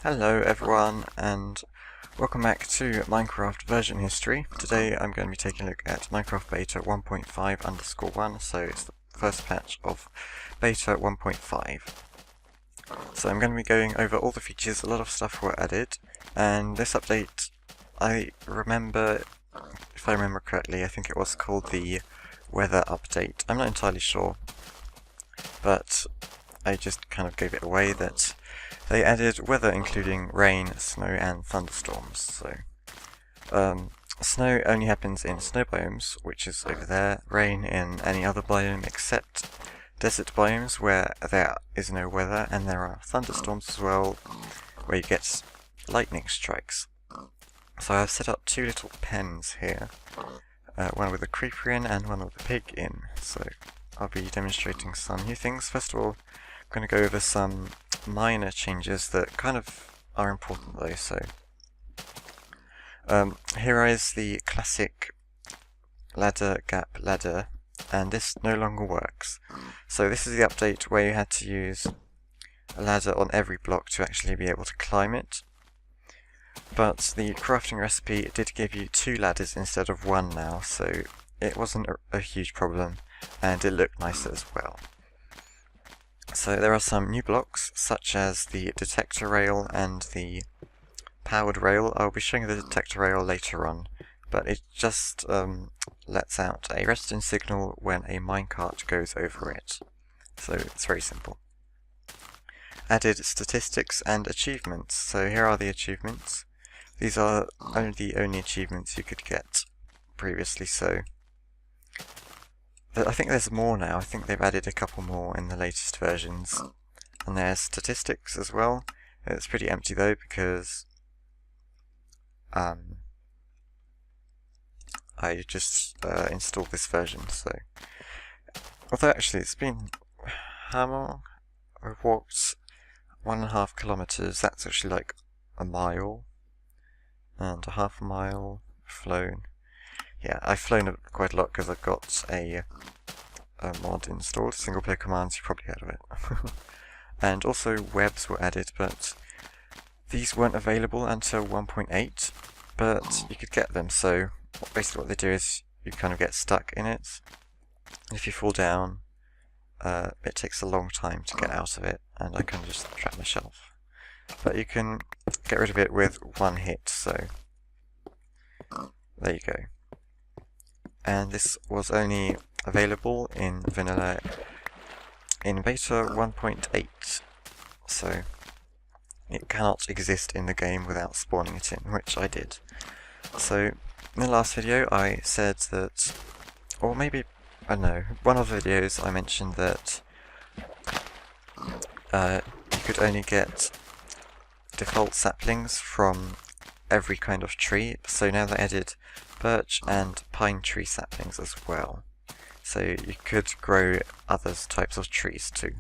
Hello everyone, and welcome back to Minecraft version history. Today I'm going to be taking a look at Minecraft beta 1.5_1, so it's the first patch of beta 1.5. So I'm going to be going over all the features. A lot of stuff were added, and this update, if I remember correctly, I think it was called the weather update. I'm not entirely sure, but I just kind of gave it away that they added weather including rain, snow and thunderstorms. So snow only happens in snow biomes, which is over there, rain in any other biome except desert biomes where there is no weather, and there are thunderstorms as well where you get lightning strikes. So I've set up two little pens here, one with a creeper in and one with a pig in, so I'll be demonstrating some new things. First of all, I'm going to go over some minor changes that kind of are important though. So here is the classic ladder gap ladder, and this no longer works. So this is the update where you had to use a ladder on every block to actually be able to climb it. But the crafting recipe did give you two ladders instead of one now, so it wasn't a huge problem, and it looked nicer as well. So there are some new blocks, such as the Detector Rail and the Powered Rail. I'll be showing the Detector Rail later on, but it just lets out a redstone signal when a minecart goes over it. So it's very simple. Added statistics and achievements. So here are the achievements. These are the only achievements you could get previously, so I think there's more now. I think they've added a couple more in the latest versions. And there's statistics as well. It's pretty empty though, because I just installed this version, so although actually it's been how long? I've walked 1.5 kilometers. That's actually like a mile, and a half a mile flown. Yeah, I've flown quite a lot because I've got a mod installed, single player commands, you probably heard of it. And also webs were added, but these weren't available until 1.8, but you could get them. So basically what they do is you kind of get stuck in it. If you fall down, it takes a long time to get out of it, and I can just trap myself. But you can get rid of it with one hit, so there you go. And this was only available in vanilla in beta 1.8, so it cannot exist in the game without spawning it in, which I did. So in the last video I said that, or maybe, I don't know, one of the videos I mentioned that you could only get default saplings from every kind of tree, so now they added birch and pine tree saplings as well. So you could grow other types of trees too.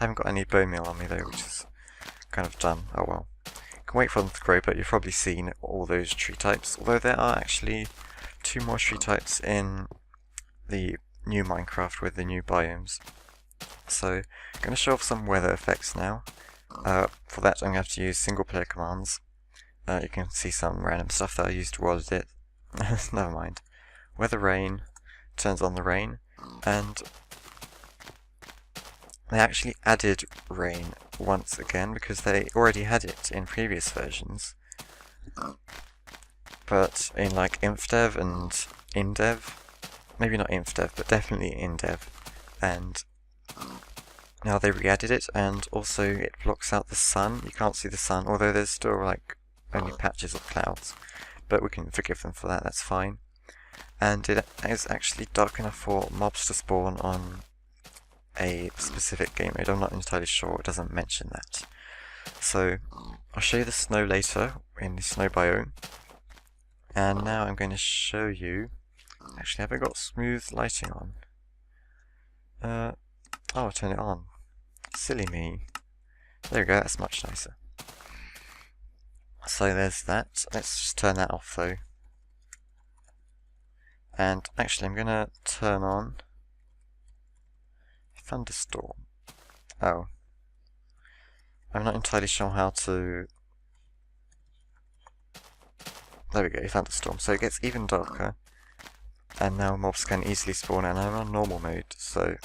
I haven't got any bone meal on me though, which is kind of dumb. Oh well. Can wait for them to grow, but you've probably seen all those tree types, although there are actually 2 more tree types in the new Minecraft with the new biomes. So I'm going to show off some weather effects now. For that I'm going to have to use single player commands. You can see some random stuff that I used towards it. Never mind. Weather rain turns on the rain, and they actually added rain once again because they already had it in previous versions. But in like InfDev and InDev, maybe not InfDev, but definitely InDev, and now they re-added it, and also it blocks out the sun. You can't see the sun, although there's still like only patches of clouds, but we can forgive them for that, that's fine. And it is actually dark enough for mobs to spawn on a specific game mode. I'm not entirely sure, it doesn't mention that. So I'll show you the snow later in the snow biome. And now I'm going to show you, actually have I got smooth lighting on? Oh, I'll turn it on. Silly me. There we go, that's much nicer. So there's that. Let's just turn that off though. And actually I'm going to turn on thunderstorm. Oh. I'm not entirely sure how to There we go, thunderstorm. So it gets even darker. And now mobs can easily spawn, and I'm on normal mode, so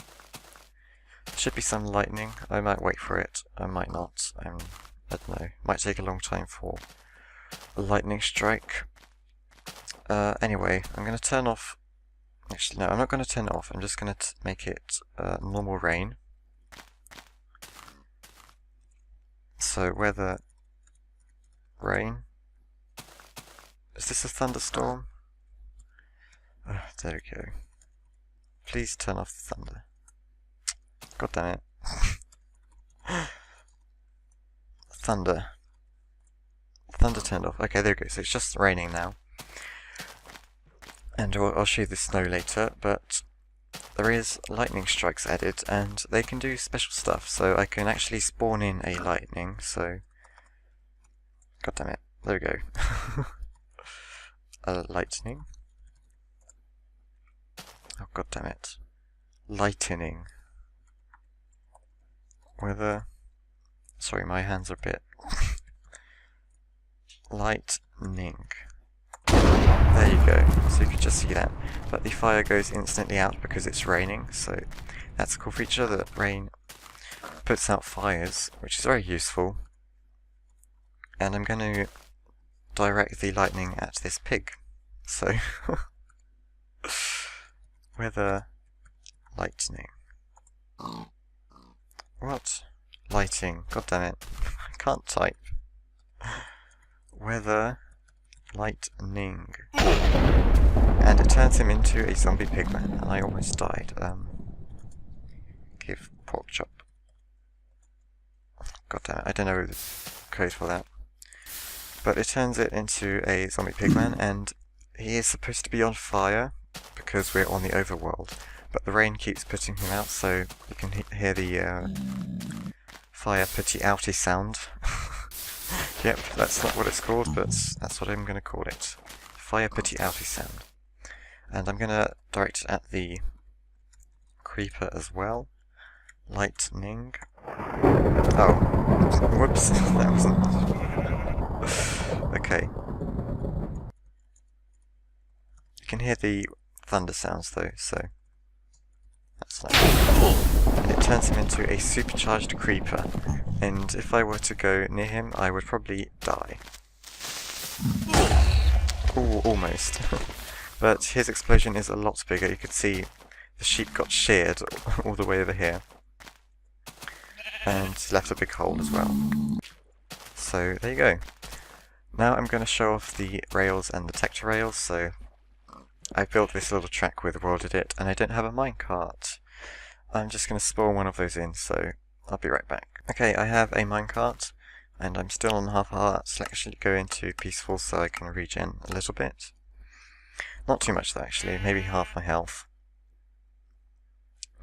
there should be some lightning. I might wait for it, I might not. I don't know. Might take a long time for a lightning strike. Anyway, I'm going to turn off... Actually, no, I'm not going to turn it off. I'm just going to make it normal rain. So, weather... rain. Is this a thunderstorm? There we go. Please turn off the thunder. God damn it. Thunder. Thunder turned off. Okay, there we go. So it's just raining now. And I'll show you the snow later, but there is lightning strikes added, and they can do special stuff. So I can actually spawn in a lightning, so... God damn it. There we go. A lightning. Oh, god damn it. Lightning. Weather. Sorry, my hands are a bit... Lightning. There you go. So you can just see that. But the fire goes instantly out because it's raining, so that's a cool feature that rain puts out fires, which is very useful. And I'm going to direct the lightning at this pig. So... Weather... Lightning. What? Lighting. God damn it. I can't type. Weather... Lightning. And it turns him into a zombie pigman, and I almost died. Give pork chop. God damn it, I don't know the code for that. But it turns it into a zombie pigman, and he is supposed to be on fire because we're on the overworld. But the rain keeps putting him out, so you can hear the fire putty outy sound. Yep, that's not what it's called, but that's what I'm going to call it. Fire putty outy sound. And I'm going to direct it at the creeper as well. Lightning. Oh. Whoops. That wasn't... Okay. You can hear the thunder sounds though, so... That's like... And it turns him into a supercharged creeper. And if I were to go near him, I would probably die. Ooh, almost. But his explosion is a lot bigger. You could see the sheep got sheared all the way over here. And left a big hole as well. So, there you go. Now I'm going to show off the rails and the detector rails. So, I built this little track with World Edit, and I don't have a minecart. I'm just going to spawn one of those in, so I'll be right back. Okay, I have a minecart, and I'm still on half a heart. Let's actually go into peaceful so I can regen a little bit. Not too much though, actually, maybe half my health.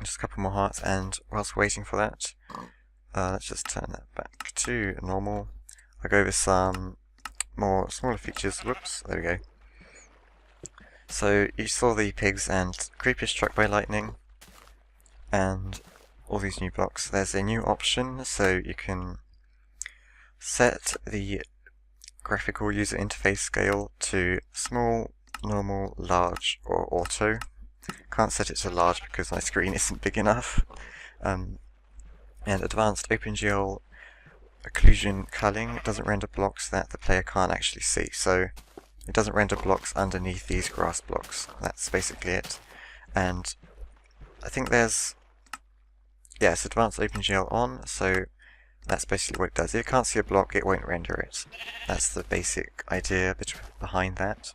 Just a couple more hearts, and whilst waiting for that, let's just turn that back to normal. I'll go with some more smaller features. Whoops, there we go. So you saw the pigs and creepers struck by lightning, and all these new blocks. There's a new option, so you can set the graphical user interface scale to small, normal, large, or auto. Can't set it to large because my screen isn't big enough. And advanced OpenGL occlusion culling doesn't render blocks that the player can't actually see. So it doesn't render blocks underneath these grass blocks. That's basically it. And I think there's... yeah, it's advanced OpenGL on, so that's basically what it does. If you can't see a block, it won't render it. That's the basic idea behind that.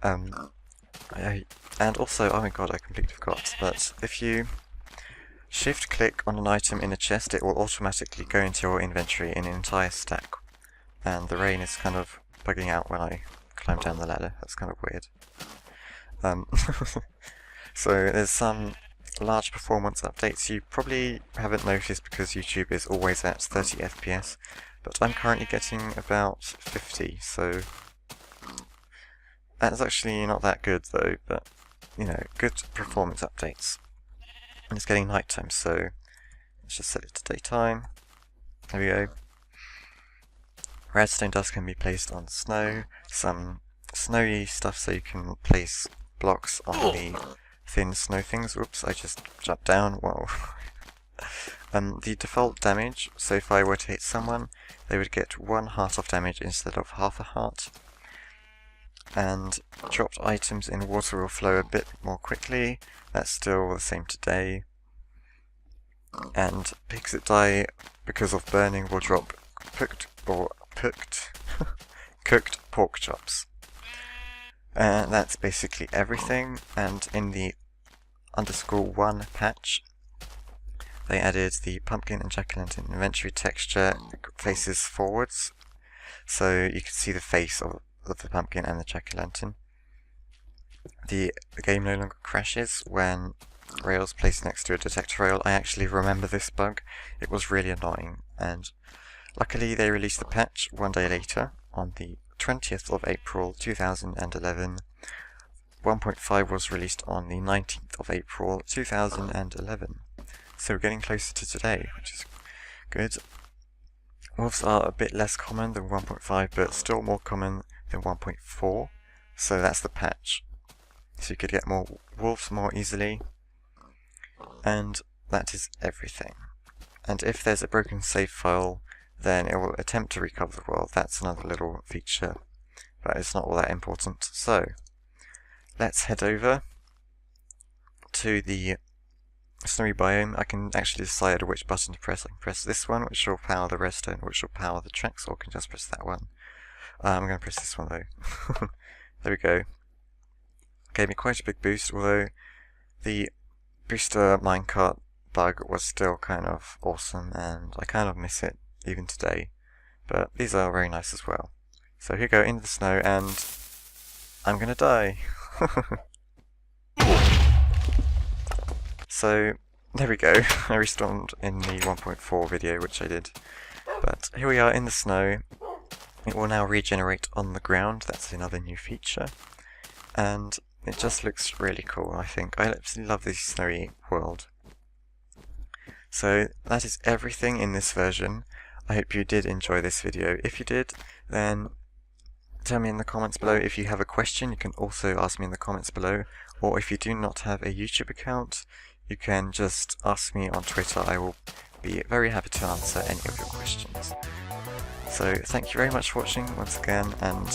And also, oh my god, I completely forgot, but if you shift click on an item in a chest, it will automatically go into your inventory in an entire stack. And the rain is kind of bugging out when I climb down the ladder. That's kind of weird. So there's some large performance updates you probably haven't noticed because YouTube is always at 30 FPS, but I'm currently getting about 50, so that's actually not that good though, but you know, good performance updates. And it's getting nighttime, so let's just set it to daytime. There we go. Redstone dust can be placed on snow, some snowy stuff so you can place blocks on the thin snow things. Oops, I just jumped down. Whoa. The default damage, so if I were to hit someone, they would get 1 heart of damage instead of half a heart. And dropped items in water will flow a bit more quickly. That's still the same today. And pigs that die because of burning will drop cooked pork chops. And that's basically everything. And in the _1 patch, they added the pumpkin and jack-o'-lantern inventory texture faces forwards, so you can see the face of the pumpkin and the jack-o'-lantern. The game no longer crashes when rails placed next to a detector rail. I actually remember this bug. It was really annoying, and luckily they released the patch 1 day later, on the 20th of April 2011. 1.5 was released on the 19th of April 2011. So we're getting closer to today, which is good. Wolves are a bit less common than 1.5, but still more common than 1.4, so that's the patch. So you could get more wolves more easily, and that is everything. And if there's a broken save file, then it will attempt to recover the world. That's another little feature, but it's not all that important. So let's head over to the snowy biome. I can actually decide which button to press. I can press this one, which will power the redstone, which will power the tracks, or I can just press that one. I'm going to press this one though. There we go. Gave me quite a big boost, although the booster minecart bug was still kind of awesome, and I kind of miss it even today. But these are very nice as well. So here we go, into the snow, and I'm going to die. So, there we go. I respawned in the 1.4 video, which I did. But here we are in the snow. It will now regenerate on the ground. That's another new feature. And it just looks really cool, I think. I absolutely love this snowy world. So, that is everything in this version. I hope you did enjoy this video. If you did, then tell me in the comments below. If you have a question, you can also ask me in the comments below. Or if you do not have a YouTube account, you can just ask me on Twitter. I will be very happy to answer any of your questions. So thank you very much for watching once again, and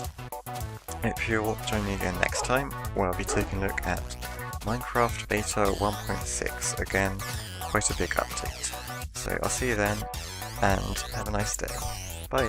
hope you'll join me again next time, where I'll be taking a look at Minecraft Beta 1.6. Again, quite a big update. So I'll see you then, and have a nice day. Bye!